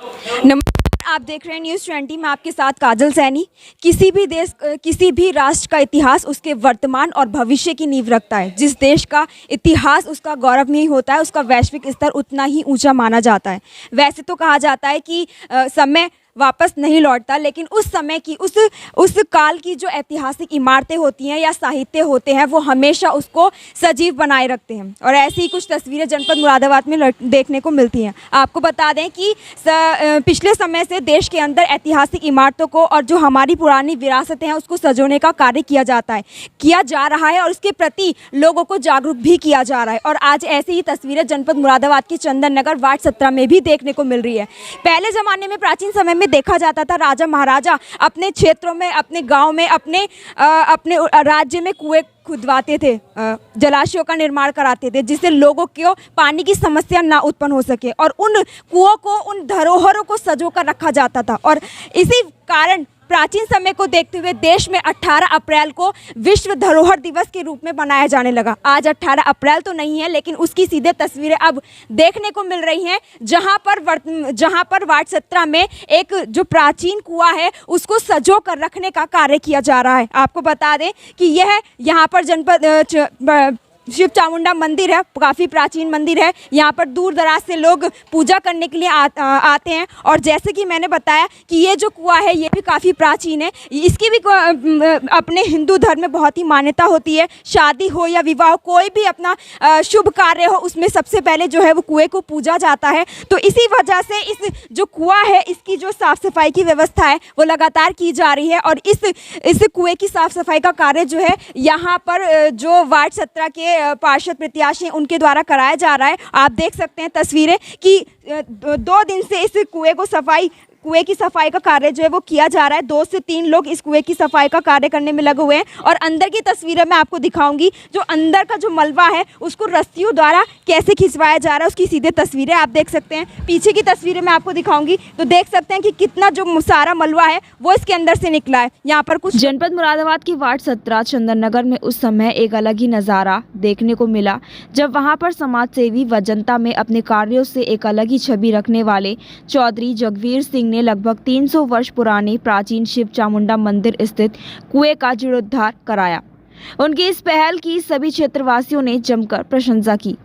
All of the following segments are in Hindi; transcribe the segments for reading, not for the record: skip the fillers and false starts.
नमस्कार, आप देख रहे हैं न्यूज़ 20 में आपके साथ काजल सैनी। किसी भी देश, किसी भी राष्ट्र का इतिहास उसके वर्तमान और भविष्य की नींव रखता है। जिस देश का इतिहास उसका गौरवमयी होता है, उसका वैश्विक स्तर उतना ही ऊंचा माना जाता है। वैसे तो कहा जाता है कि समय वापस नहीं लौटता, लेकिन उस समय की उस काल की जो ऐतिहासिक इमारतें होती हैं या साहित्य होते हैं, वो हमेशा उसको सजीव बनाए रखते हैं। और ऐसी ही कुछ तस्वीरें जनपद मुरादाबाद में देखने को मिलती हैं। आपको बता दें कि पिछले समय से देश के अंदर ऐतिहासिक इमारतों को और जो हमारी पुरानी विरासतें हैं उसको सजोने का कार्य किया जा रहा है और उसके प्रति लोगों को जागरूक भी किया जा रहा है। और आज ऐसी ही तस्वीरें जनपद मुरादाबाद के चंदन नगर वार्ड 17 में भी देखने को मिल रही है। पहले ज़माने में, प्राचीन समय में देखा जाता था, राजा महाराजा अपने क्षेत्रों में, अपने गांव में, अपने राज्य में कुएं खुदवाते थे, जलाशयों का निर्माण कराते थे, जिससे लोगों को पानी की समस्या ना उत्पन्न हो सके। और उन कुओं को, उन धरोहरों को सजो कर रखा जाता था। और इसी कारण प्राचीन समय को देखते हुए देश में 18 अप्रैल को विश्व धरोहर दिवस के रूप में मनाया जाने लगा। आज 18 अप्रैल तो नहीं है, लेकिन उसकी सीधे तस्वीरें अब देखने को मिल रही हैं, जहां पर वार्ड 17 में एक जो प्राचीन कुआं है उसको सजो कर रखने का कार्य किया जा रहा है। आपको बता दें कि यह यहाँ पर जनपद शिव चामुंडा मंदिर है, काफ़ी प्राचीन मंदिर है। यहाँ पर दूर दराज से लोग पूजा करने के लिए आते हैं। और जैसे कि मैंने बताया कि ये जो कुआं है ये भी काफ़ी प्राचीन है। इसकी भी अपने हिंदू धर्म में बहुत ही मान्यता होती है। शादी हो या विवाह, कोई भी अपना शुभ कार्य हो, उसमें सबसे पहले जो है वो कुएं को पूजा जाता है। तो इसी वजह से इस जो कुआं है इसकी जो साफ़ सफाई की व्यवस्था है वो लगातार की जा रही है। और इस कुएं की साफ़ सफाई का कार्य जो है यहाँ पर जो वार्ड 17 के पार्षद प्रत्याशी उनके द्वारा कराया जा रहा है। आप देख सकते हैं तस्वीरें कि 2 दिन से इस कुएं की सफाई का कार्य जो है वो किया जा रहा है। 2 से 3 लोग इस कुएं की सफाई का कार्य करने में लगे हुए हैं। और अंदर की तस्वीरें मैं आपको दिखाऊंगी, जो अंदर का जो मलबा है उसको रस्सियों द्वारा कैसे खिंचवाया जा रहा है, उसकी सीधे तस्वीरें आप देख सकते हैं। पीछे की तस्वीरें मैं आपको दिखाऊंगी तो देख सकते हैं कि कितना जो सारा मलबा है वो इसके अंदर से निकला है। यहाँ पर कुछ जनपद मुरादाबाद की वार्ड 17 चंदन नगर में उस समय एक अलग ही नज़ारा देखने को मिला, जब वहाँ पर समाज सेवी व जनता में अपने कार्यों से एक अलग ही छवि रखने वाले चौधरी जगवीर सिंह ने लगभग 300 वर्ष पुराने प्राचीन शिव चामुंडा मंदिर स्थित कुएं का जीर्णोद्धार कराया। उनकी इस पहल की सभी क्षेत्रवासियों ने जमकर प्रशंसा की।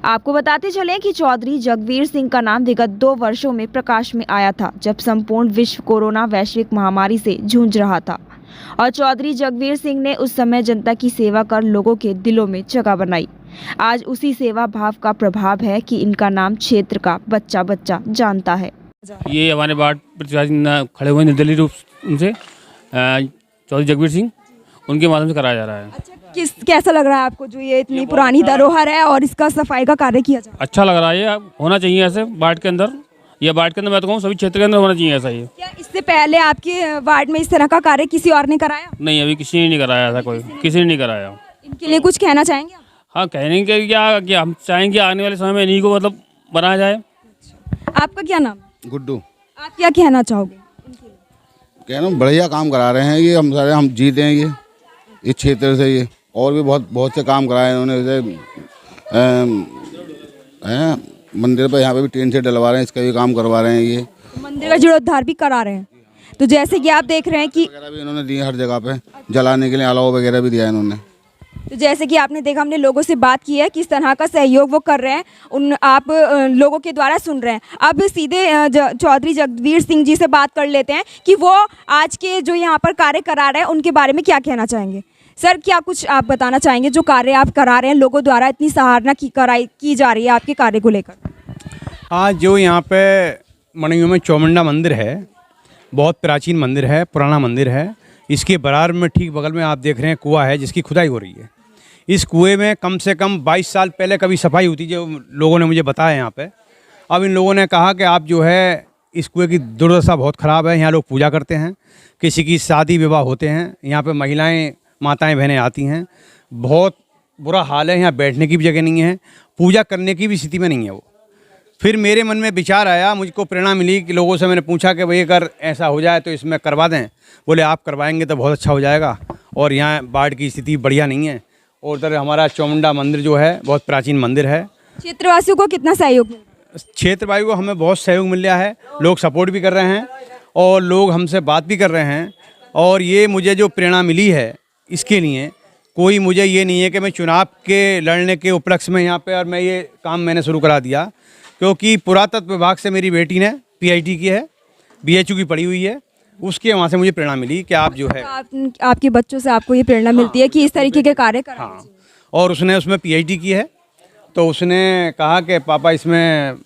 आपको बताते चलें कि चौधरी जगवीर सिंह का नाम विगत 2 वर्षों में प्रकाश में आया था, जब संपूर्ण विश्व कोरोना वैश्विक महामारी से जूझ रहा था। और चौधरी जगवीर सिंह ने उस समय जनता की सेवा कर लोगों के दिलों में जगह बनाई। आज उसी सेवा भाव का प्रभाव है कि इनका नाम क्षेत्र का बच्चा बच्चा जानता है। ये हमारे वार्ड प्रत्याशी खड़े हुए निर्दलीय रूप उनसे चौधरी जगवीर सिंह, उनके माध्यम से कराया जा रहा है। अच्छा, कैसा लग रहा है आपको जो ये इतनी पुरानी धरोहर है और इसका सफाई का कार्य किया जा रहा है? अच्छा लग रहा है, ये होना चाहिए ऐसे वार्ड के अंदर। ये वार्ड के अंदर मैं तो कहूँ सभी क्षेत्र के अंदर होना चाहिए ऐसा। ये क्या इससे पहले आपके वार्ड में इस तरह का कार्य किसी और ने कराया? नहीं, अभी किसी ने नहीं कराया ऐसा, किसी ने नहीं कराया। इनके लिए कुछ कहना चाहेंगे? हाँ, कहने के क्या कि हम चाहेंगे आने वाले समय में इन्हीं को मतलब बनाया जाए। आपका क्या नाम? गुड्डू। आप क्या कहना चाहोगे? कहना बढ़िया काम करा रहे हैं ये, हम जीते हैं ये इस क्षेत्र से। ये और भी बहुत से काम कराए इन्होंने, जैसे मंदिर पर यहाँ पे भी टीन से डलवा रहे हैं, इसका भी काम करवा रहे हैं। ये मंदिर का जीर्णोद्धार भी करा रहे हैं। तो जैसे कि आप देख रहे हैं कि वगैरह भी इन्होंने दिए हर जगह पे, जलाने के लिए अलाव वगैरह भी दिया इन्होंने। तो जैसे कि आपने देखा, हमने लोगों से बात की है किस तरह का सहयोग वो कर रहे हैं, आप लोगों के द्वारा सुन रहे हैं। अब सीधे चौधरी जगवीर सिंह जी से बात कर लेते हैं कि वो आज के जो यहाँ पर कार्य करा रहे हैं उनके बारे में क्या कहना चाहेंगे। सर, क्या कुछ आप बताना चाहेंगे जो कार्य आप करा रहे हैं, लोगों द्वारा इतनी सराहना की जा रही है आपके कार्य को लेकर? आज जो यहाँ पे मणियों में चामुंडा मंदिर है, बहुत प्राचीन मंदिर है, पुराना मंदिर है। इसके बराबर में ठीक बगल में आप देख रहे हैं कुआं है जिसकी खुदाई हो रही है। इस कुएं में कम से कम 22 साल पहले कभी सफाई होती, जो लोगों ने मुझे बताया यहाँ पे। अब इन लोगों ने कहा कि आप जो है, इस कुएं की दुर्दशा बहुत ख़राब है, यहाँ लोग पूजा करते हैं, किसी की शादी विवाह होते हैं, यहाँ पे महिलाएं माताएं बहनें आती हैं, बहुत बुरा हाल है, यहाँ बैठने की भी जगह नहीं है, पूजा करने की भी स्थिति में नहीं है वो। फिर मेरे मन में विचार आया, मुझको प्रेरणा मिली कि लोगों से मैंने पूछा कि भाई अगर ऐसा हो जाए तो इसमें करवा दें। बोले आप करवाएंगे तो बहुत अच्छा हो जाएगा, और यहाँ बाढ़ की स्थिति बढ़िया नहीं है। और उधर हमारा चामुंडा मंदिर जो है बहुत प्राचीन मंदिर है। क्षेत्रवासियों को कितना सहयोग मिला? क्षेत्रवासी को हमें बहुत सहयोग मिल रहा है, लोग सपोर्ट भी कर रहे हैं और लोग हमसे बात भी कर रहे हैं। और ये मुझे जो प्रेरणा मिली है इसके लिए कोई मुझे ये नहीं है कि मैं चुनाव के लड़ने के उपलक्ष्य में यहाँ पे और मैं ये काम मैंने शुरू करा दिया, क्योंकि पुरातत्व विभाग से मेरी बेटी ने PhD की है, BHU की पढ़ी हुई है, उसके वहाँ से मुझे प्रेरणा मिली कि आप जो है आपके बच्चों से आपको ये प्रेरणा मिलती है कि इस तरीके के कार्य करें। हाँ, और उसने उसमें PhD की है, तो उसने कहा कि पापा इसमें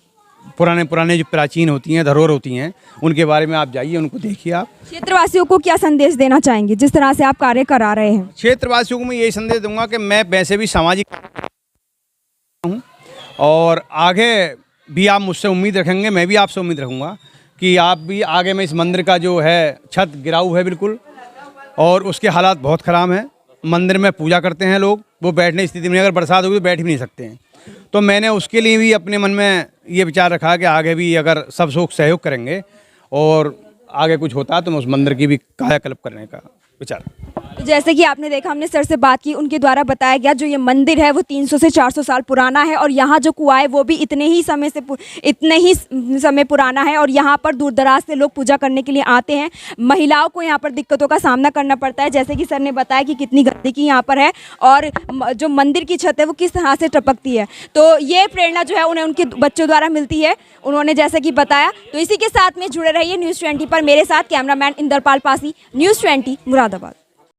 पुराने जो प्राचीन होती हैं, धरोहर होती हैं, उनके बारे में आप जाइए, उनको देखिए। आप क्षेत्रवासियों को क्या संदेश देना चाहेंगे जिस तरह से आप कार्य करा रहे हैं? क्षेत्रवासियों को मैं यही संदेश दूंगा कि मैं वैसे भी सामाजिक हूँ और आगे भी आप मुझसे उम्मीद रखेंगे, मैं भी आपसे उम्मीद रखूँगा कि आप भी आगे में इस मंदिर का जो है छत गिराऊ है बिल्कुल, और उसके हालात बहुत ख़राब हैं। मंदिर में पूजा करते हैं लोग, वो बैठने की स्थिति में, अगर बरसात होगी तो बैठ भी नहीं सकते हैं। तो मैंने उसके लिए भी अपने मन में ये विचार रखा कि आगे भी अगर सब लोग सहयोग करेंगे और आगे कुछ होता है तो मैं उस मंदिर की भी कायाकल्प करने का विचार। तो जैसे कि आपने देखा, हमने सर से बात की, उनके द्वारा बताया गया जो ये मंदिर है वो 300 से 400 साल पुराना है और यहाँ जो कुआं है वो भी इतने ही समय पुराना है और यहाँ पर दूर दराज से लोग पूजा करने के लिए आते हैं। महिलाओं को यहाँ पर दिक्कतों का सामना करना पड़ता है, जैसे कि सर ने बताया कि कितनी गंदगी यहाँ पर है और जो मंदिर की छत है वो किस तरह से टपकती है। तो ये प्रेरणा जो है उन्हें उनके बच्चों द्वारा मिलती है, उन्होंने जैसे कि बताया। तो इसी के साथ में जुड़े रहिए न्यूज़ 20 पर मेरे साथ। Cameraman Inderpal Pasi, news 20 Moradabad.